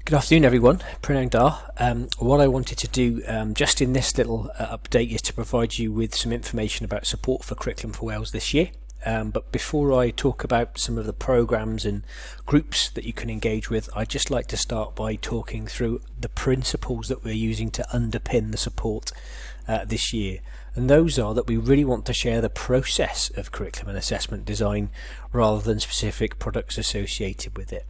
Good afternoon, everyone. Pranang. What I wanted to do just in this little update is to provide you with some information about support for Curriculum for Wales this year. But before I talk about some of the programs and groups that you can engage with, I'd just like to start by talking through the principles that we're using to underpin the support this year. And those are that we really want to share the process of curriculum and assessment design rather than specific products associated with it.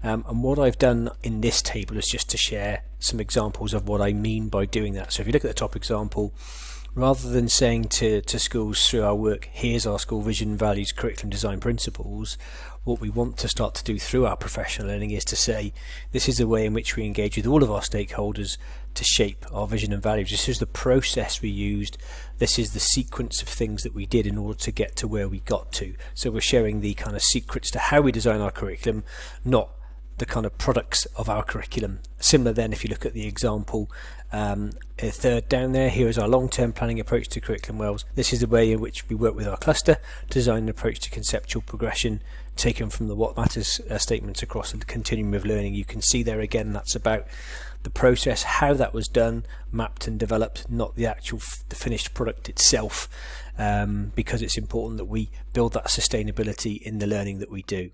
And what I've done in this table is just to share some examples of what I mean by doing that. So if you look at the top example, rather than saying to schools through our work, here's our school vision, values, curriculum design principles, what we want to start to do through our professional learning is to say, this is the way in which we engage with all of our stakeholders to shape our vision and values. This is the process we used. This is the sequence of things that we did in order to get to where we got to. So we're sharing the kind of secrets to how we design our curriculum, not the kind of products of our curriculum. Similar then, if you look at the example third down there, here is our long-term planning approach to Curriculum Wales. This is the way in which we work with our cluster to design an approach to conceptual progression taken from the What Matters statements across the continuum of learning. You can see there again, that's about the process, how that was done, mapped and developed, not the actual the finished product itself, because it's important that we build that sustainability in the learning that we do.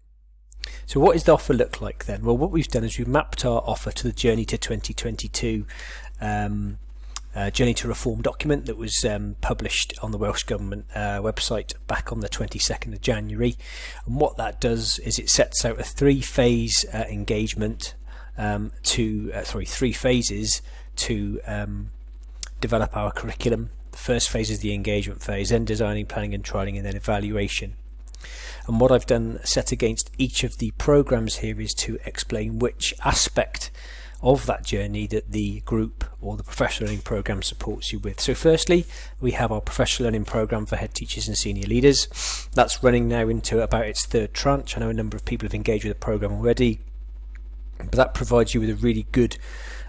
So what does the offer look like then? Well, what we've done is we've mapped our offer to the Journey to 2022 Journey to Reform document that was published on the Welsh Government website back on the 22nd of January. And what that does is it sets out a three-phase engagement three phases to develop our curriculum. The first phase is the engagement phase, then designing, planning and trialling, and then evaluation. And what I've done set against each of the programs here is to explain which aspect of that journey that the group or the professional learning program supports you with. So firstly, we have our professional learning program for head teachers and senior leaders. That's running now into about its third tranche. I know a number of people have engaged with the program already, but that provides you with a really good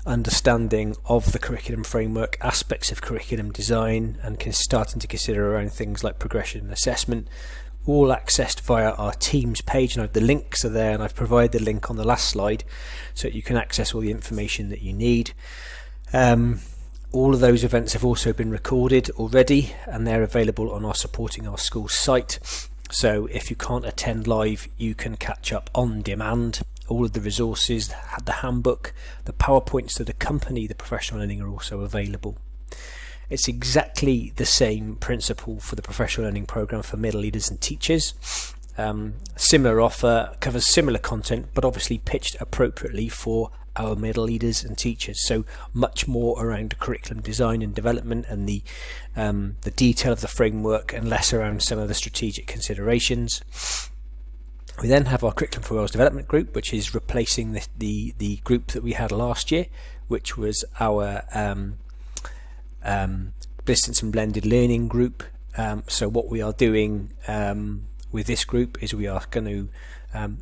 understanding of the curriculum framework, aspects of curriculum design, and starting to consider around things like progression and assessment, all accessed via our Teams page. And the links are there, and I've provided the link on the last slide so that you can access all the information that you need. All of those events have also been recorded already, and they're available on our Supporting Our Schools site. So if you can't attend live, you can catch up on demand. All of the resources, the handbook, the PowerPoints that accompany the professional learning are also available. It's exactly the same principle for the professional learning program for middle leaders and teachers. Similar offer, covers similar content, but obviously pitched appropriately for our middle leaders and teachers. So much more around curriculum design and development and the detail of the framework, and less around some of the strategic considerations. We then have our Curriculum for Wales Development Group, which is replacing the group that we had last year, which was our distance and blended learning group. So what we are doing with this group is we are going to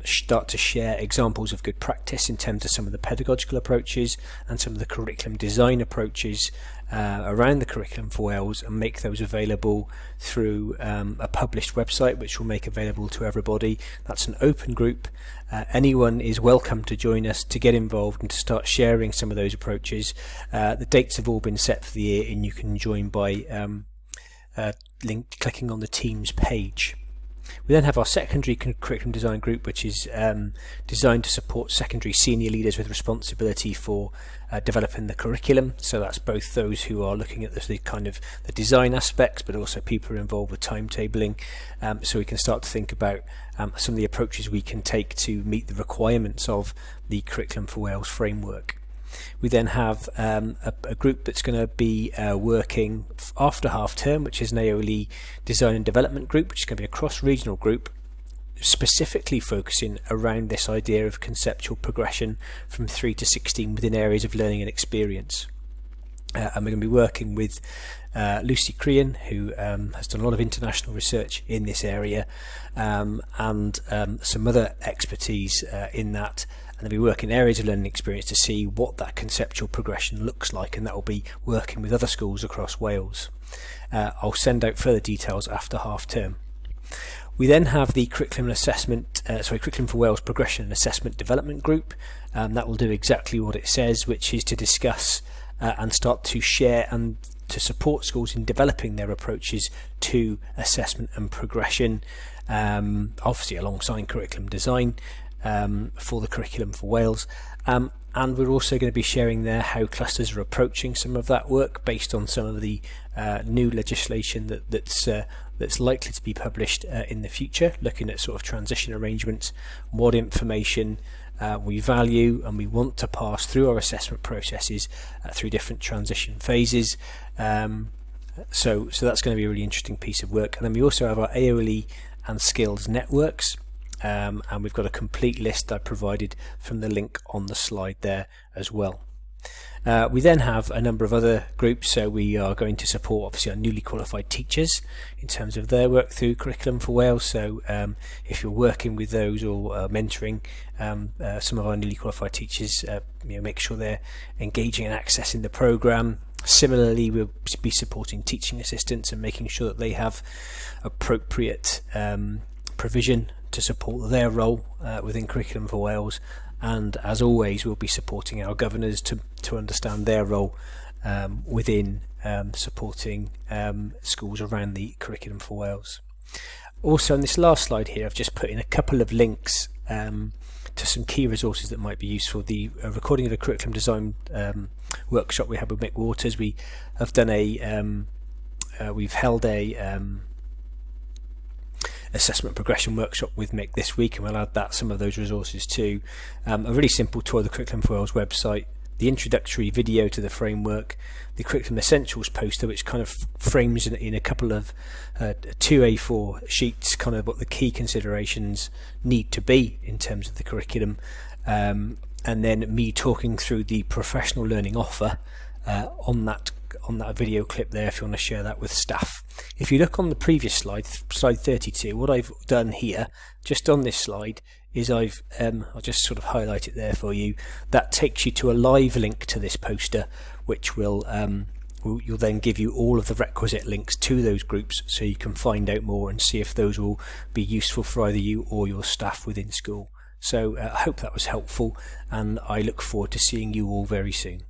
start to share examples of good practice in terms of some of the pedagogical approaches and some of the curriculum design approaches around the Curriculum for Wales, and make those available through a published website which we'll make available to everybody. That's an open group. Anyone is welcome to join us to get involved and to start sharing some of those approaches. The dates have all been set for the year, and you can join by clicking on the Teams page. We then have our secondary curriculum design group, which is designed to support secondary senior leaders with responsibility for developing the curriculum. So that's both those who are looking at the kind of the design aspects, but also people who are involved with timetabling, so we can start to think about some of the approaches we can take to meet the requirements of the Curriculum for Wales framework. We then have a group that's going to be working after half term, which is an AOLE design and development group, which is going to be a cross-regional group specifically focusing around this idea of conceptual progression from 3 to 16 within areas of learning and experience. And we're going to be working with Lucy Crean, who has done a lot of international research in this area, and some other expertise in that. And they'll be working in areas of learning experience to see what that conceptual progression looks like, and that will be working with other schools across Wales. I'll send out further details after half term. We then have the Curriculum for Wales Progression and Assessment Development Group. That will do exactly what it says, which is to discuss and start to share and to support schools in developing their approaches to assessment and progression, obviously alongside curriculum design for the Curriculum for Wales. And we're also going to be sharing there how clusters are approaching some of that work based on some of the new legislation that's likely to be published in the future, looking at sort of transition arrangements, what information we value and we want to pass through our assessment processes through different transition phases. So that's going to be a really interesting piece of work. And then we also have our AOLE and skills networks. And we've got a complete list I provided from the link on the slide there as well. We then have a number of other groups, so we are going to support obviously our newly qualified teachers in terms of their work through Curriculum for Wales. So if you're working with those or mentoring some of our newly qualified teachers, make sure they're engaging and accessing the programme. Similarly, we'll be supporting teaching assistants and making sure that they have appropriate provision to support their role within Curriculum for Wales. And as always, we'll be supporting our governors to understand their role within supporting schools around the Curriculum for Wales. Also, on this last slide here, I've just put in a couple of links to some key resources that might be useful. The recording of a curriculum design workshop we had with Mick Waters. We have done we've held a assessment progression workshop with Mick this week, and we'll add some of those resources too. A really simple tour of the Curriculum for Wales website, the introductory video to the framework, the Curriculum Essentials poster, which kind of frames in a couple of 2 A4 sheets kind of what the key considerations need to be in terms of the curriculum, and then me talking through the professional learning offer on that video clip there if you want to share that with staff. If you look on the previous slide 32, what I've done here just on this slide is I'll just sort of highlight it there for you. That takes you to a live link to this poster, which will then give you all of the requisite links to those groups so you can find out more and see if those will be useful for either you or your staff within school. So I hope that was helpful, and I look forward to seeing you all very soon.